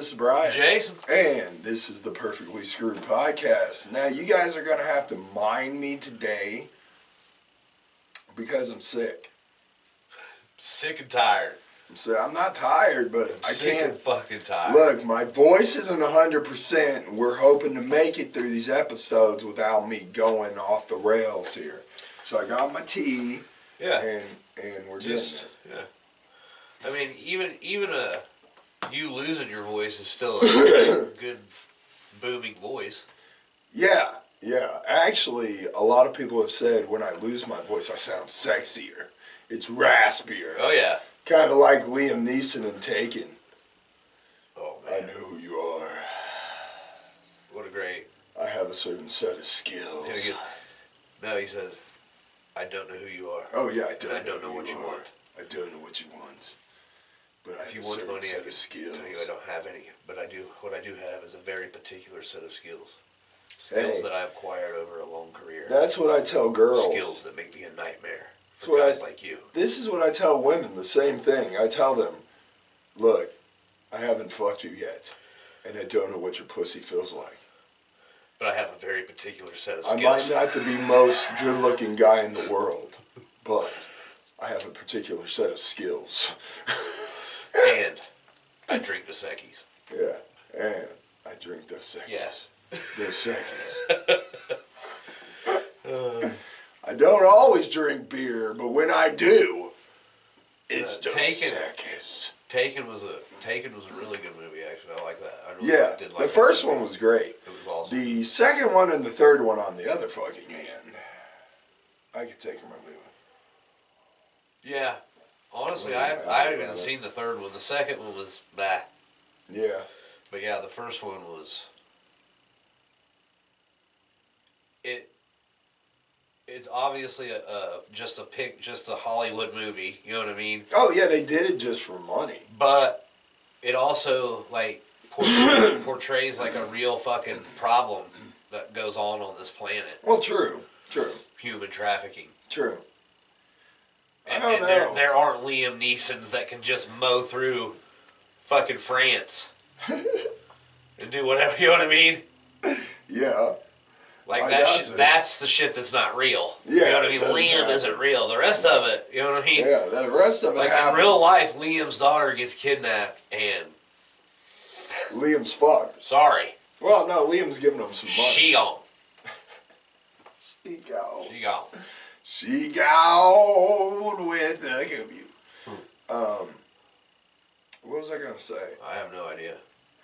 this is Brian. Jason. And this is the Perfectly Screwed Podcast. Now, you guys are going to have to mind me today because I'm sick. Sick and tired. I'm not tired, but I can't. Sick and fucking tired. Look, my voice isn't 100%. And we're hoping to make it through these episodes without me going off the rails here. So I got my tea. Yeah. And we're doing it. Yeah. I mean, even you losing your voice is still a good booming voice. Yeah. Actually, a lot of people have said when I lose my voice, I sound sexier. It's raspier. Oh, yeah. Kind of like Liam Neeson in Taken. Oh, man. I know who you are. What a great... I have a certain set of skills. He says, I don't know who you are. Oh, yeah, I don't know what you want. I don't know what you want. But I have a want certain money, set of skills. I don't have any, but I do. What I do have is a very particular set of skills. Skills that I've acquired over a long career. That's what I tell girls. Skills that make me a nightmare for guys like you. This is what I tell women, the same thing. I tell them, look, I haven't fucked you yet, and I don't know what your pussy feels like. But I have a very particular set of skills. I might not be the most good-looking guy in the world, but I have a particular set of skills. And I drink Dos Equis. Yeah, and I drink Dos Equis. Yes. Dos Equis. I don't always drink beer, but when I do, it's Dos Equis. Taken was a really good movie, actually. I like that. I really did like the first one was great. It was awesome. The second one and the third one, on the other fucking hand, I could take them or leave them. Yeah. Honestly, I haven't seen the third one. The second one was bah. Yeah. But yeah, the first one was... It's obviously just a Hollywood movie, you know what I mean? Oh yeah, they did it just for money. But it also portrays like a real fucking problem that goes on this planet. Well, true. Human trafficking. True. And there aren't Liam Neesons that can just mow through fucking France and do whatever, you know what I mean? Yeah. Like that's the shit that's not real. Yeah, you know what I mean? Liam isn't real. The rest of it, you know what I mean? Yeah, the rest of it like happened. In real life, Liam's daughter gets kidnapped and... Liam's fucked. Sorry. Well, no, Liam's giving him some money. She gone. She gone with the computer. What was I going to say? I have no idea.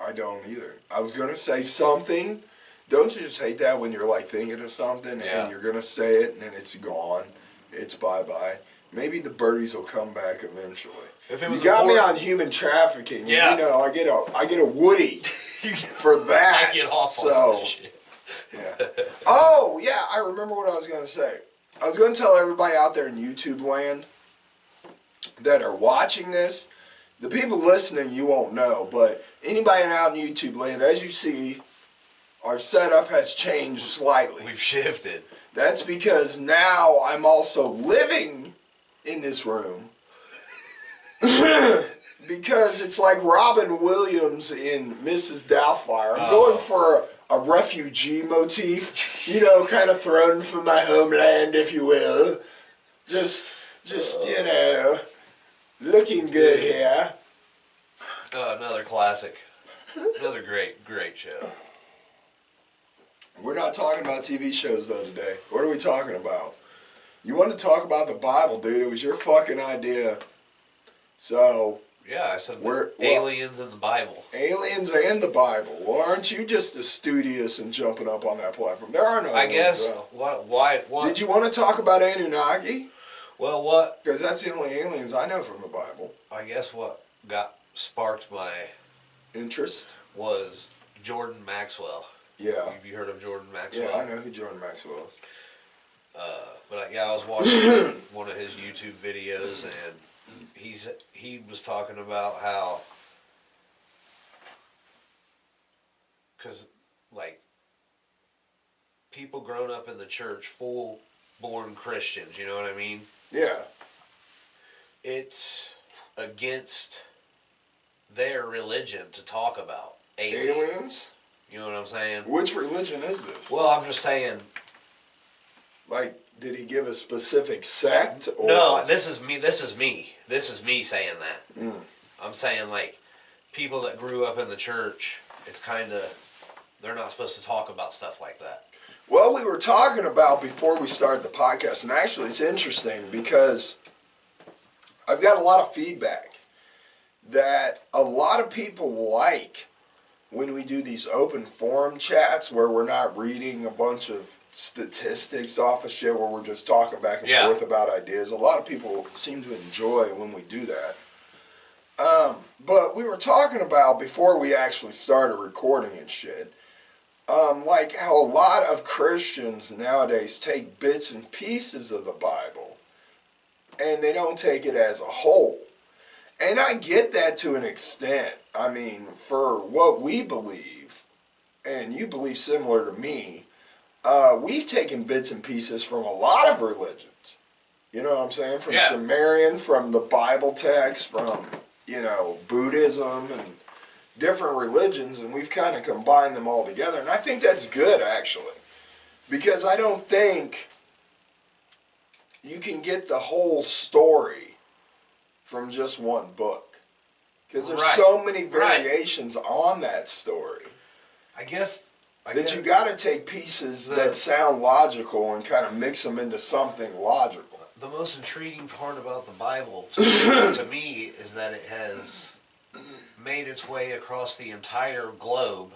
I don't either. I was going to say something. Don't you just hate that when you're like thinking of something and you're going to say it and then it's gone? It's bye-bye. Maybe the birdies will come back eventually. If it was you got me on human trafficking. Yeah. You know, I get a Woody for that. I get off on that shit. Yeah. Oh, yeah, I remember what I was going to say. I was going to tell everybody out there in YouTube land that are watching this, the people listening, you won't know, but anybody out in YouTube land, as you see, our setup has changed slightly. We've shifted. That's because now I'm also living in this room. Because it's like Robin Williams in Mrs. Doubtfire. I'm going for a refugee motif, you know, kind of thrown from my homeland, if you will. Just you know, looking good here. Another classic. Another great show. We're not talking about TV shows, though, today. What are we talking about? You want to talk about the Bible, dude. It was your fucking idea. So... Yeah, I said aliens in the Bible. Aliens and the Bible. Well, aren't you just as studious and jumping up on that platform? There are no aliens. I guess. Why? Did you want to talk about Anunnaki? Well, what? Because that's the only aliens I know from the Bible. I guess what sparked my interest was Jordan Maxwell. Yeah. Have you heard of Jordan Maxwell? Yeah, I know who Jordan Maxwell is. I was watching one of his YouTube videos, and he was talking about how, because like people grown up in the church, full-born Christians, you know what I mean? Yeah. It's against their religion to talk about aliens. You know what I'm saying? Which religion is this? Well, I'm just saying. Like, did he give a specific sect? Or? No, this is me. This is me saying that. Mm. I'm saying, like, people that grew up in the church, it's kind of, they're not supposed to talk about stuff like that. Well, we were talking about before we started the podcast, and actually it's interesting because I've got a lot of feedback that a lot of people like when we do these open forum chats where we're not reading a bunch of statistics off of shit, where we're just talking back and forth about ideas. A lot of people seem to enjoy when we do that. But we were talking about, before we actually started recording and shit, like how a lot of Christians nowadays take bits and pieces of the Bible and they don't take it as a whole. And I get that to an extent. I mean, for what we believe, and you believe similar to me, we've taken bits and pieces from a lot of religions. You know what I'm saying? From Sumerian, from the Bible text, from, you know, Buddhism and different religions, and we've kind of combined them all together. And I think that's good, actually. Because I don't think you can get the whole story from just one book. Because there's so many variations on that story. I guess you got to take pieces that sound logical and kind of mix them into something logical. The most intriguing part about the Bible, to me, is that it has made its way across the entire globe,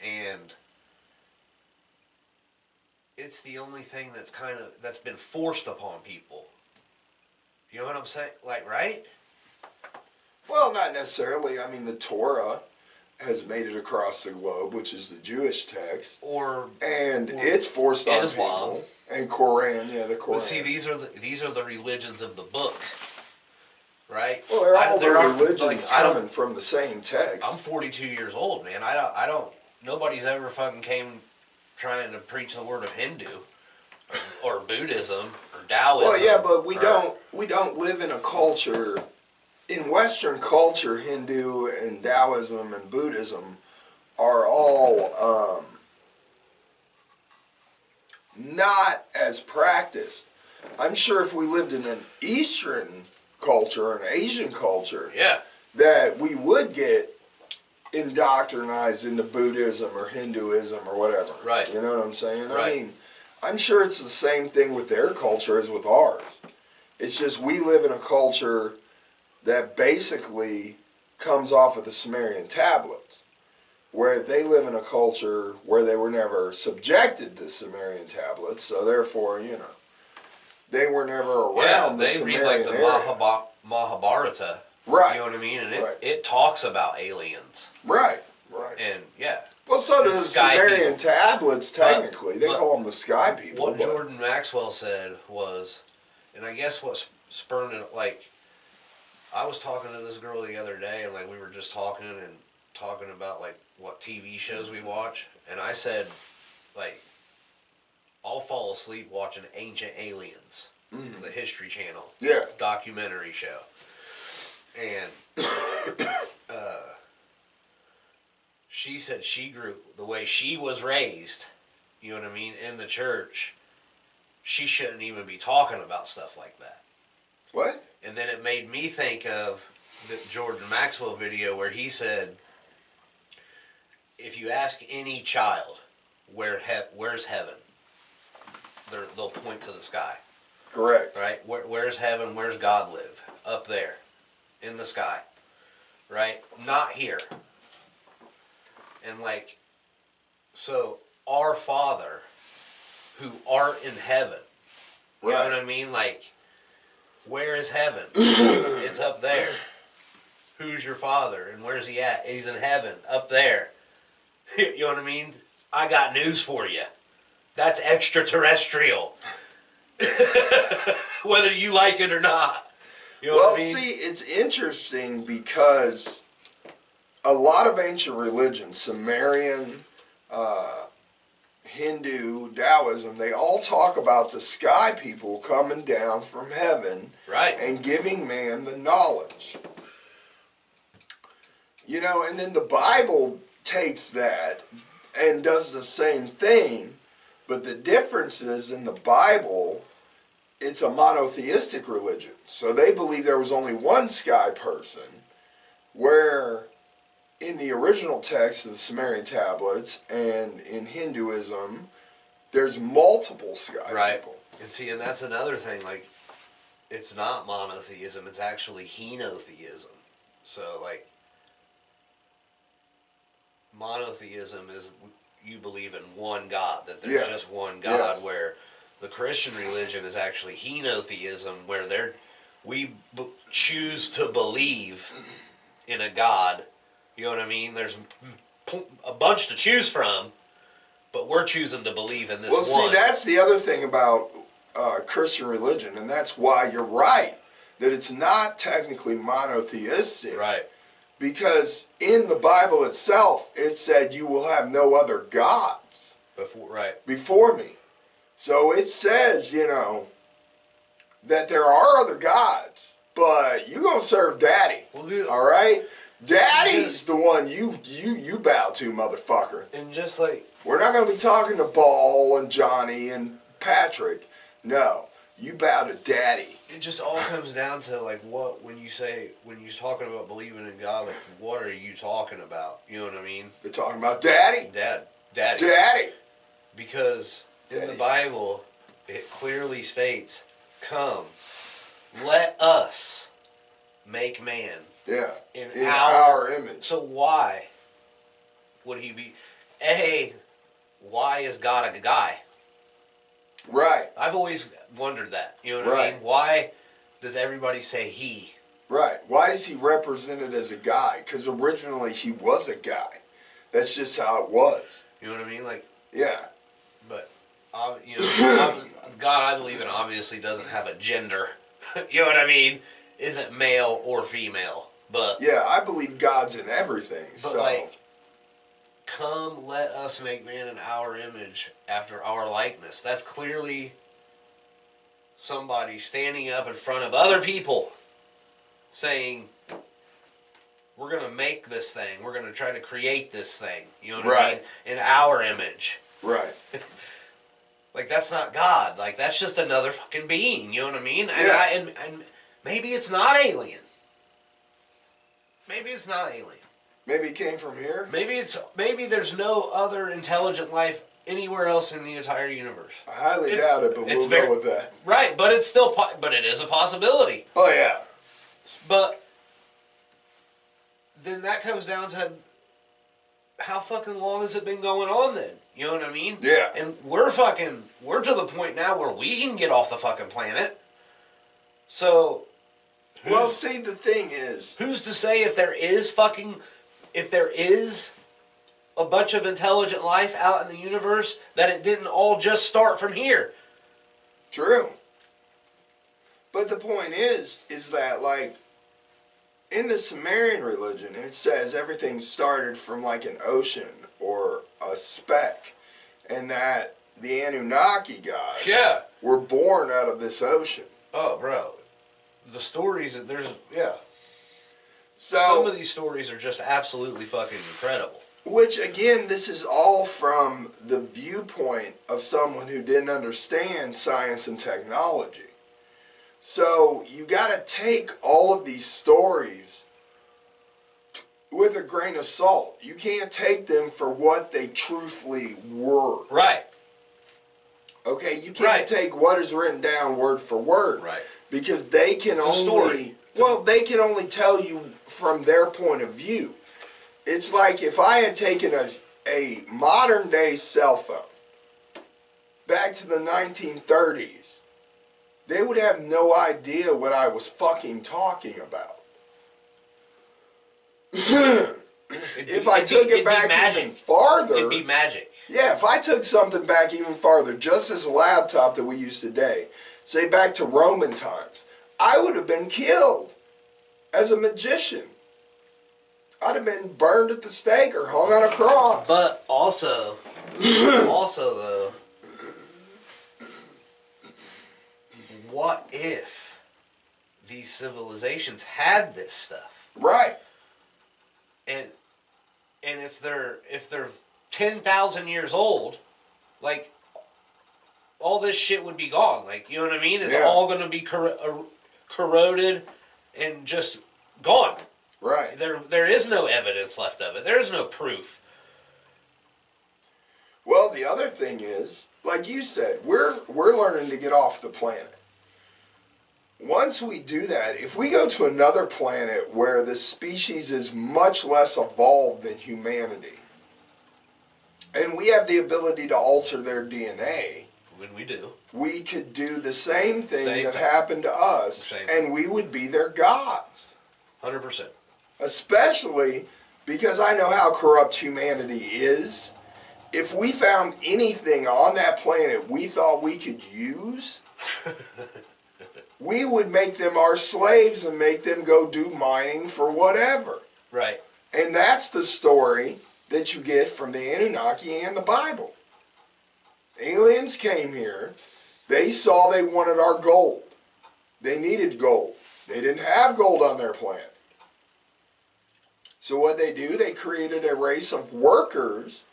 and it's the only thing that's been forced upon people. You know what I'm saying? Like, right? Well, not necessarily. I mean, the Torah has made it across the globe, which is the Jewish text, and it's forced on Islam. people. And Quran, the Quran. But see, these are the religions of the book, right? Well, they're all the religions coming from the same text. I'm 42 years old, man. Nobody's ever fucking came trying to preach the word of Hindu, or Buddhism, or Taoism. Well, yeah, but we don't live in a culture. In Western culture, Hindu and Taoism and Buddhism are all not as practiced. I'm sure if we lived in an Eastern culture, an Asian culture, that we would get indoctrinized into Buddhism or Hinduism or whatever. Right. You know what I'm saying? Right. I mean, I'm sure it's the same thing with their culture as with ours. It's just we live in a culture that basically comes off of the Sumerian tablets, where they live in a culture where they were never subjected to Sumerian tablets, so therefore, they were never around the Sumerian area. They read like the Mahabharata, right? You know what I mean? And it talks about aliens, right? And well, so do the Sumerian tablets. Technically, they call them the sky people. What Jordan Maxwell said was, and I guess what spurned it, like, I was talking to this girl the other day, and like we were just talking about like what TV shows we watch, and I said, like, I'll fall asleep watching Ancient Aliens, the History Channel documentary show, and she said she grew the way she was raised, you know what I mean, in the church. She shouldn't even be talking about stuff like that. What? And then it made me think of the Jordan Maxwell video where he said, if you ask any child, where's heaven? They'll point to the sky. Correct. Right? Where's heaven? Where's God live? Up there. In the sky. Right? Not here. And like, so our Father, who art in heaven, you know what I mean? Like, where is heaven? It's up there. Who's your Father? And where's he at? He's in heaven, up there. You know what I mean? I got news for you. That's extraterrestrial. Whether you like it or not. You know what I mean? See, it's interesting because a lot of ancient religions, Sumerian, Hindu, Taoism, they all talk about the sky people coming down from heaven and giving man the knowledge. You know, and then the Bible takes that and does the same thing, but the difference is in the Bible, it's a monotheistic religion. So they believe there was only one sky person, where in the original text of the Sumerian tablets and in Hinduism, there's multiple sky people. And see, and that's another thing, like, it's not monotheism, it's actually henotheism. So, like, monotheism is you believe in one God, that there's just one God, where the Christian religion is actually henotheism, where we choose to believe in a God. You know what I mean? There's a bunch to choose from, but we're choosing to believe in this one. Well, see, that's the other thing about Christian religion, and that's why you're right, that it's not technically monotheistic. Right. Because in the Bible itself, it said you will have no other gods before me. So it says, you know, that there are other gods, but you're going to serve Daddy. Well, all right? Daddy's the one you bow to, motherfucker. And just like... We're not going to be talking to Paul and Johnny and Patrick. No. You bow to Daddy. It just all comes down to, like, when you're talking about believing in God, like, what are you talking about? You know what I mean? They're talking about Daddy. Daddy. Because in the Bible, it clearly states, come, let us make man. Yeah. In our image. So why would he be... why is God a guy? Right. I've always wondered that. You know what I mean? Why does everybody say he? Right. Why is he represented as a guy? Because originally he was a guy. That's just how it was. You know what I mean? Like. Yeah. But, you know, God, I believe in, obviously doesn't have a gender. You know what I mean? Isn't male or female. But. Yeah, I believe God's in everything. But like. Come, let us make man in our image after our likeness. That's clearly somebody standing up in front of other people saying, we're going to make this thing. We're going to try to create this thing. You know what I mean? In our image. Right. Like, that's not God. Like, that's just another fucking being. You know what I mean? Yeah. And maybe it's not alien. Maybe it's not alien. Maybe it came from here? Maybe there's no other intelligent life anywhere else in the entire universe. I highly doubt it, but we'll go with that. Right, but it's still but it is a possibility. Oh yeah. But then that comes down to how fucking long has it been going on then? You know what I mean? Yeah. And we're to the point now where we can get off the fucking planet. So well, see, the thing is, who's to say if there is a bunch of intelligent life out in the universe, that it didn't all just start from here? True. But the point is that, like, in the Sumerian religion, it says everything started from, like, an ocean or a speck, and that the Anunnaki gods were born out of this ocean. Oh, bro. The stories, So, some of these stories are just absolutely fucking incredible. Which, again, this is all from the viewpoint of someone who didn't understand science and technology. So, you gotta take all of these stories with a grain of salt. You can't take them for what they truthfully were. Right. Okay, you can't take what is written down word for word. Right. Because they can they can only tell you from their point of view. It's like if I had taken a modern day cell phone back to the 1930s, they would have no idea what I was fucking talking about. If I took it back even farther, it'd be magic. Yeah, if I took something back even farther, just this laptop that we use today, say back to Roman times, I would have been killed as a magician. I'd have been burned at the stake or hung on a cross. But also though, what if these civilizations had this stuff? Right. and if they're 10,000 years old, like all this shit would be gone. Like, you know what I mean? It's all going to be corroded and just gone. Right. There is no evidence left of it. There is no proof. Well, the other thing is, like you said, we're learning to get off the planet. Once we do that, if we go to another planet where the species is much less evolved than humanity, and we have the ability to alter their DNA, when we do, we could do the same thing that happened to us, and we would be their gods. 100%. Especially because I know how corrupt humanity is. If we found anything on that planet we thought we could use, we would make them our slaves and make them go do mining for whatever. Right. And that's the story that you get from the Anunnaki and the Bible. Aliens came here. They saw they wanted our gold. They needed gold. They didn't have gold on their planet. So what they do, they created a race of workers,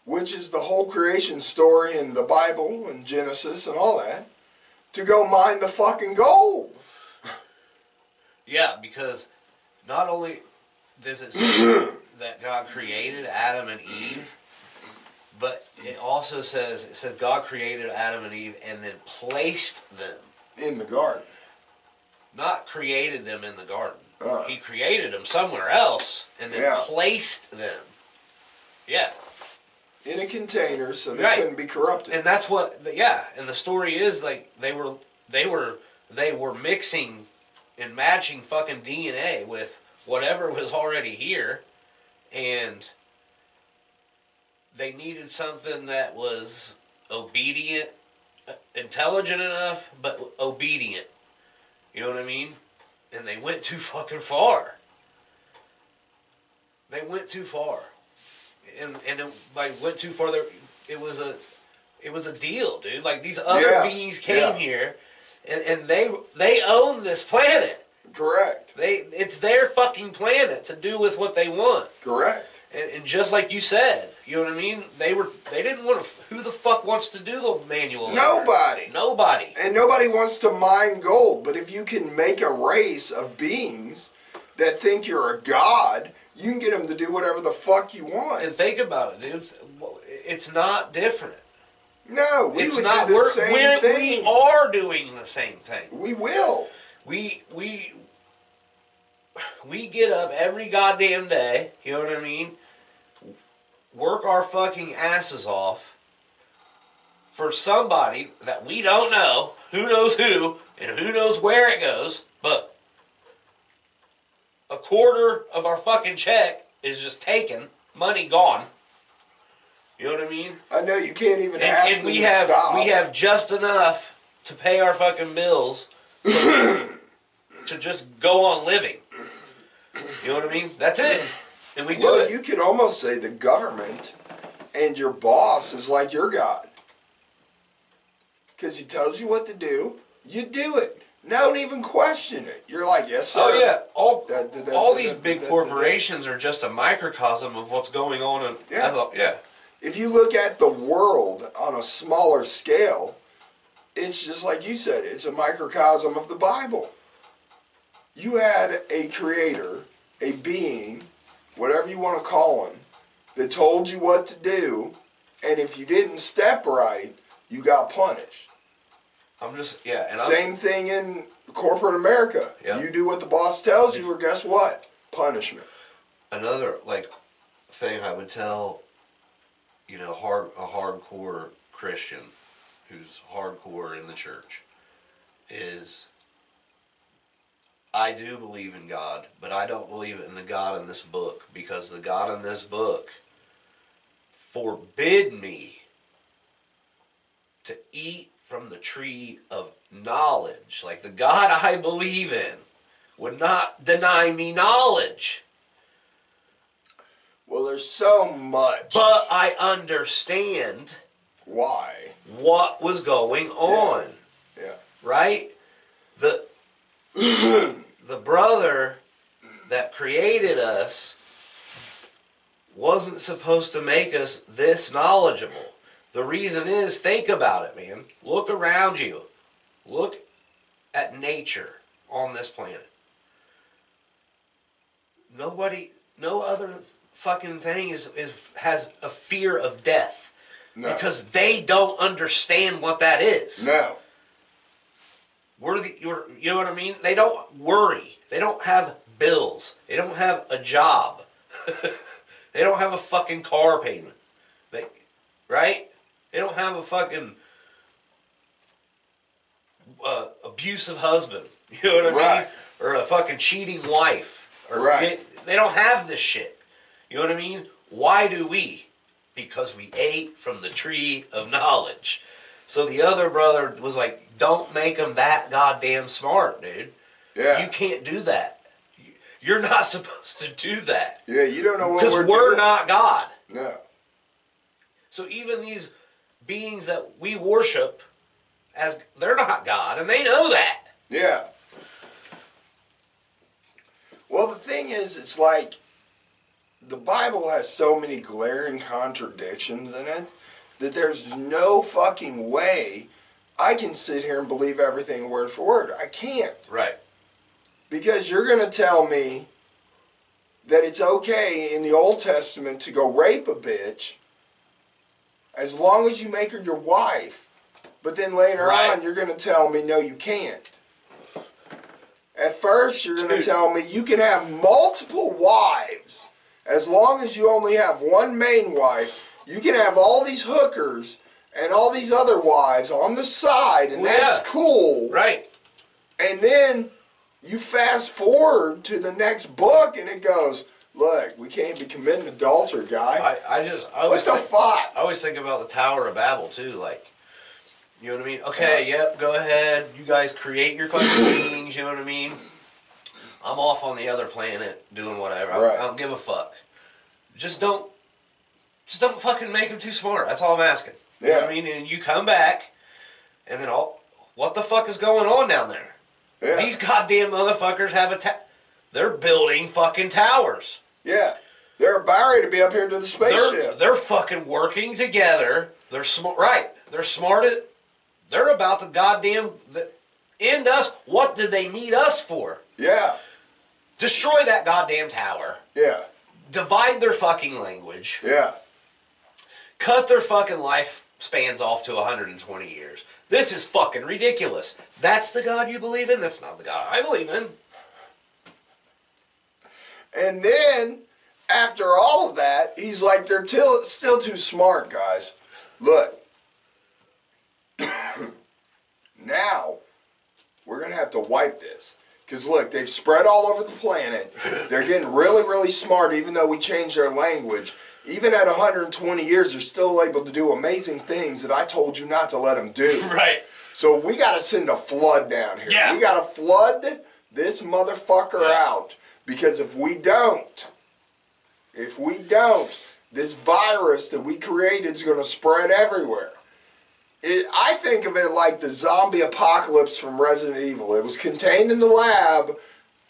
which is the whole creation story in the Bible and Genesis and all that, to go mine the fucking gold. Yeah, because not only does it say that God created Adam and Eve, but it also says God created Adam and Eve and then placed them in the garden. Not created them in the garden. He created them somewhere else and then placed them. Yeah. In a container so they couldn't be corrupted. And that's what, and the story is like they were mixing and matching fucking DNA with whatever was already here, and they needed something that was obedient, intelligent enough, but obedient. You know what I mean? And they went too fucking far. They went too far. And by went too far, it was a deal, dude. Like, these other beings came here, and they own this planet. Correct. It's their fucking planet to do with what they want. Correct. And just like you said, you know what I mean? They didn't want to. Who the fuck wants to do the manual labor? Nobody. Nobody. And nobody wants to mine gold. But if you can make a race of beings that think you're a god, you can get them to do whatever the fuck you want. And think about it, dude. It's not different. No, we it's would not, do the same thing. We are doing the same thing. We will. We get up every goddamn day, you know what I mean? Work our fucking asses off for somebody that we don't know, who knows who, and who knows where it goes, but a quarter of our fucking check is just taken, money gone. You know what I mean? I know you can't even ask them to stop. We have just enough to pay our fucking bills to just go on living. You know what I mean? That's it. And we do it. Well, you could almost say the government and your boss is like your God. Because he tells you what to do, you do it. Don't even question it. You're like, yes, sir. Oh, yeah. All these big corporations are just a microcosm of what's going on. If you look at the world on a smaller scale, it's just like you said. It's a microcosm of the Bible. You had a creator, a being, whatever you want to call him, that told you what to do, and if you didn't step right, you got punished. Same thing in corporate America. Yep. You do what the boss tells you, or guess what? Punishment. Another thing I would tell, a hardcore Christian who's hardcore in the church is, I do believe in God, but I don't believe in the God in this book, because the God in this book forbid me to eat from the tree of knowledge. Like, the God I believe in would not deny me knowledge. Well, there's so much. But I understand why. What was going on. Yeah. Right? The brother that created us wasn't supposed to make us this knowledgeable. The reason is, think about it, man. Look around you. Look at nature on this planet. No other fucking thing has a fear of death. No. Because they don't understand what that is. No. You know what I mean? They don't worry. They don't have bills. They don't have a job. They don't have a fucking car payment. Right? They don't have a fucking abusive husband. You know what I mean? Or a fucking cheating wife. They don't have this shit. You know what I mean? Why do we? Because we ate from the tree of knowledge. So the other brother was like, don't make them that goddamn smart, dude. Yeah. You can't do that. You're not supposed to do that. Yeah, you don't know what because we're not God. No. So even these beings that we worship, they're not God, and they know that. Yeah. Well, the thing is, it's like, the Bible has so many glaring contradictions in it that there's no fucking way I can sit here and believe everything word for word. I can't. Right. Because you're going to tell me that it's okay in the Old Testament to go rape a bitch as long as you make her your wife, but then later on you're going to tell me, no, you can't. At first you're going to tell me you can have multiple wives. As long as you only have one main wife, you can have all these hookers and all these other wives on the side, and that's cool. Right. And then you fast forward to the next book, and it goes, look, we can't be committing adultery, guy. What the fuck? I always think about the Tower of Babel, too. Like, you know what I mean? Okay, yep, go ahead. You guys create your fucking beings, you know what I mean? I'm off on the other planet doing whatever. I don't give a fuck. Just don't fucking make them too smart. That's all I'm asking. You know what I mean? And you come back, and then what the fuck is going on down there? Yeah. These goddamn motherfuckers have they're building fucking towers. Yeah. They're about ready to be up here to the spaceship. They're fucking working together. They're smart. Right. They're smart. They're about to goddamn end us. What do they need us for? Yeah. Destroy that goddamn tower. Yeah. Divide their fucking language. Yeah. Cut their fucking lifespans off to 120 years. This is fucking ridiculous. That's the God you believe in? That's not the God I believe in. And then, after all of that, he's like, they're still too smart, guys. Look. Now, we're going to have to wipe this. Because look, they've spread all over the planet. They're getting really, really smart, even though we changed their language. Even at 120 years, they're still able to do amazing things that I told you not to let them do. Right. So we got to send a flood down here. Yeah. We got to flood this motherfucker out. Because if we don't, this virus that we created is going to spread everywhere. I think of it like the zombie apocalypse from Resident Evil. It was contained in the lab,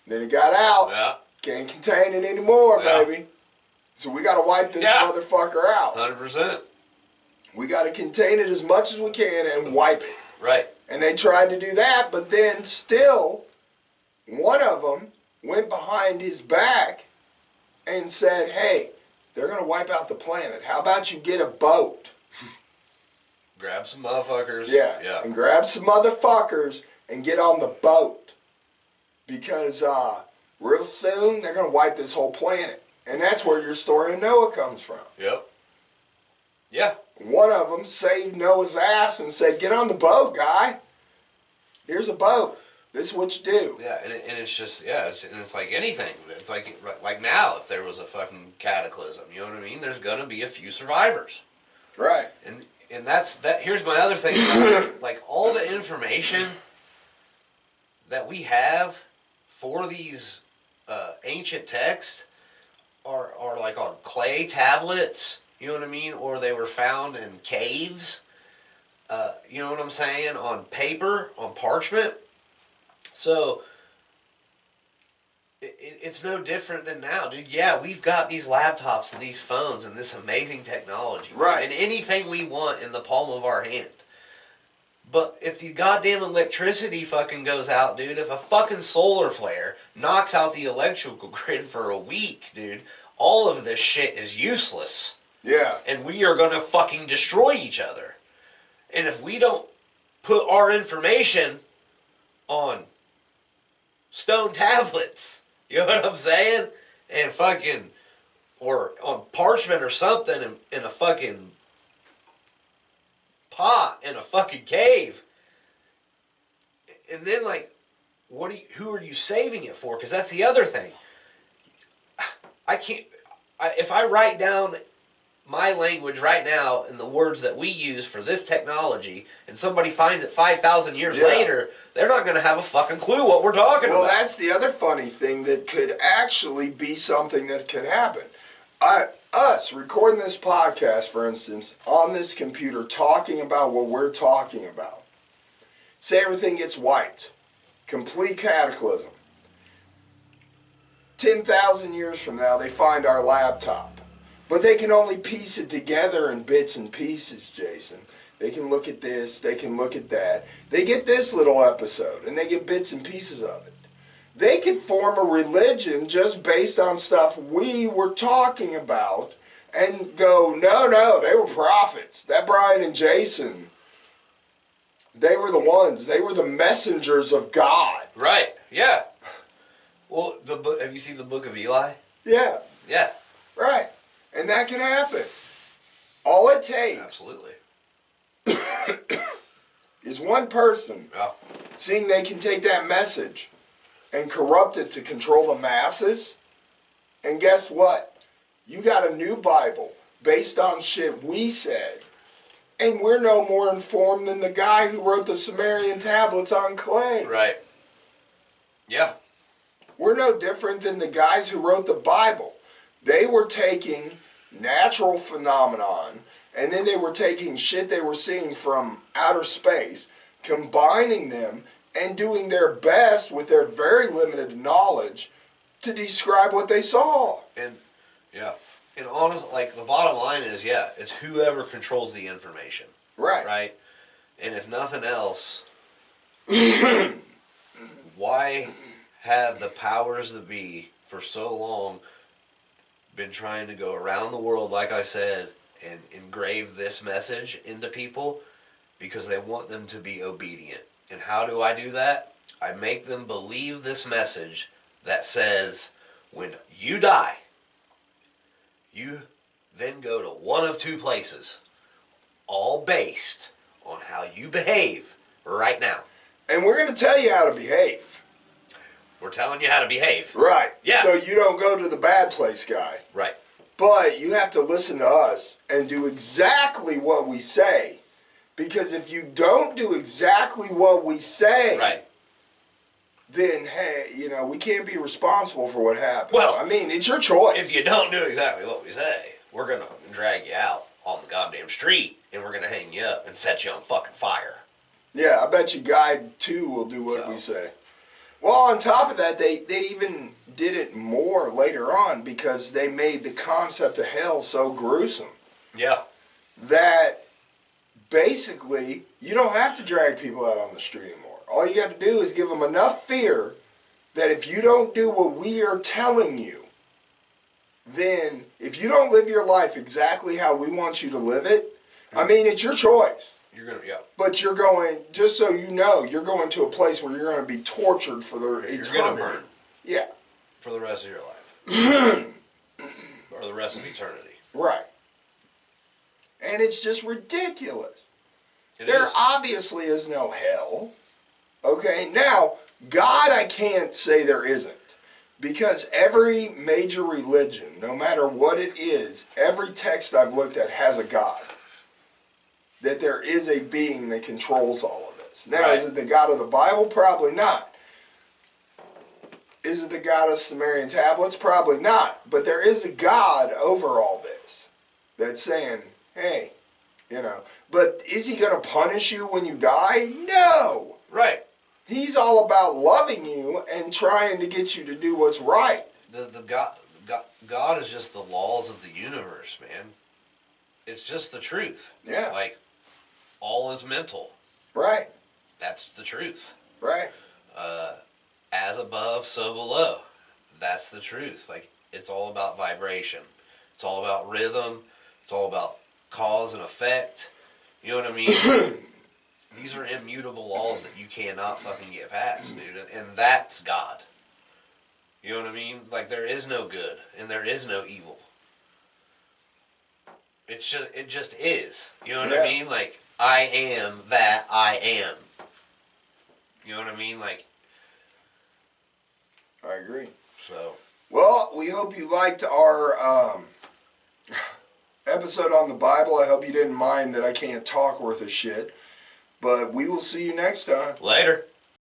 then it got out. Yeah. Can't contain it anymore, baby. So we got to wipe this motherfucker out. 100%. We got to contain it as much as we can and wipe it. Right. And they tried to do that, but then still, one of them went behind his back and said, hey, they're going to wipe out the planet. How about you get a boat? Grab some motherfuckers. Yeah. And grab some motherfuckers and get on the boat. Because real soon, they're going to wipe this whole planet. And that's where your story of Noah comes from. Yep. Yeah. One of them saved Noah's ass and said, get on the boat, guy. Here's a boat. This is what you do. Yeah, and it's just, it's like anything. It's like now, if there was a fucking cataclysm, you know what I mean? There's going to be a few survivors. Right. And here's my other thing. Like, all the information that we have for these ancient texts are like on clay tablets, you know what I mean? Or they were found in caves, you know what I'm saying? On paper, on parchment. So, it's no different than now, dude. Yeah, we've got these laptops and these phones and this amazing technology. Right. And anything we want in the palm of our hand. But if the goddamn electricity fucking goes out, dude, if a fucking solar flare knocks out the electrical grid for a week, dude, all of this shit is useless. Yeah. And we are gonna fucking destroy each other. And if we don't put our information on stone tablets, you know what I'm saying? And fucking, or on parchment or something in a fucking pot in a fucking cave. And then, like, who are you saving it for? Because that's the other thing. If I write down my language right now and the words that we use for this technology, and somebody finds it 5,000 years later, they're not going to have a fucking clue what we're talking about. Well, that's the other funny thing that could actually be something that could happen. Us recording this podcast, for instance, on this computer, talking about what we're talking about. Say everything gets wiped. Complete cataclysm. 10,000 years from now, they find our laptop. But they can only piece it together in bits and pieces, Jason. They can look at this, they can look at that. They get this little episode, and they get bits and pieces of it. They could form a religion just based on stuff we were talking about and go, no, they were prophets. That Brian and Jason, they were the ones. They were the messengers of God. Right, yeah. Well, have you seen the Book of Eli? Yeah. Yeah. Right. And that can happen. All it takes Absolutely. is one person seeing they can take that message and corrupt it to control the masses. And guess what? You got a new Bible based on shit we said. And we're no more informed than the guy who wrote the Sumerian tablets on clay. Right. Yeah. We're no different than the guys who wrote the Bible. They were taking natural phenomenon, and then they were taking shit they were seeing from outer space, combining them, and doing their best with their very limited knowledge to describe what they saw. And, yeah. And honestly, like, the bottom line is, it's whoever controls the information. Right. Right? And if nothing else, why have the powers that be for so long been trying to go around the world, like I said, and engrave this message into people? Because they want them to be obedient. And how do I do that? I make them believe this message that says, when you die, you then go to one of two places, all based on how you behave right now. And we're going to tell you how to behave. We're telling you how to behave. Right. Yeah. So you don't go to the bad place, guy. Right. But you have to listen to us and do exactly what we say. Because if you don't do exactly what we say, right, then, hey, we can't be responsible for what happens. Well, I mean, it's your choice. If you don't do exactly what we say, we're going to drag you out on the goddamn street, and we're going to hang you up and set you on fucking fire. Yeah, I bet you Guide 2 will do what we say. Well, on top of that, they even did it more later on because they made the concept of hell so gruesome. Yeah. That basically, you don't have to drag people out on the street anymore. All you got to do is give them enough fear that if you don't do what we are telling you, then if you don't live your life exactly how we want you to live it, I mean, it's your choice. You're going to, yeah. But you're going, just so you know, you're going to a place where you're going to be tortured for the eternity. You're going to burn. Yeah. For the rest of your life. Or the rest of eternity. Right. And it's just ridiculous. There obviously is no hell. Okay, now, God I can't say there isn't. Because every major religion, no matter what it is, every text I've looked at has a God. That there is a being that controls all of this. Now, Is it the God of the Bible? Probably not. Is it the God of Sumerian tablets? Probably not. But there is a God over all this that's saying, hey, But is he going to punish you when you die? No. Right. He's all about loving you and trying to get you to do what's right. God is just the laws of the universe, man. It's just the truth. Yeah. Like, all is mental. Right. That's the truth. Right. As above, so below. That's the truth. Like, it's all about vibration. It's all about rhythm. It's all about cause and effect. You know what I mean? These are immutable laws that you cannot fucking get past, dude. And that's God. You know what I mean? Like, there is no good and there is no evil. It just is. You know what I mean? Like, I am that I am. You know what I mean? Like, I agree. so. Well, we hope you liked our episode on the Bible. I hope you didn't mind that I can't talk worth a shit. But we will see you next time. Later.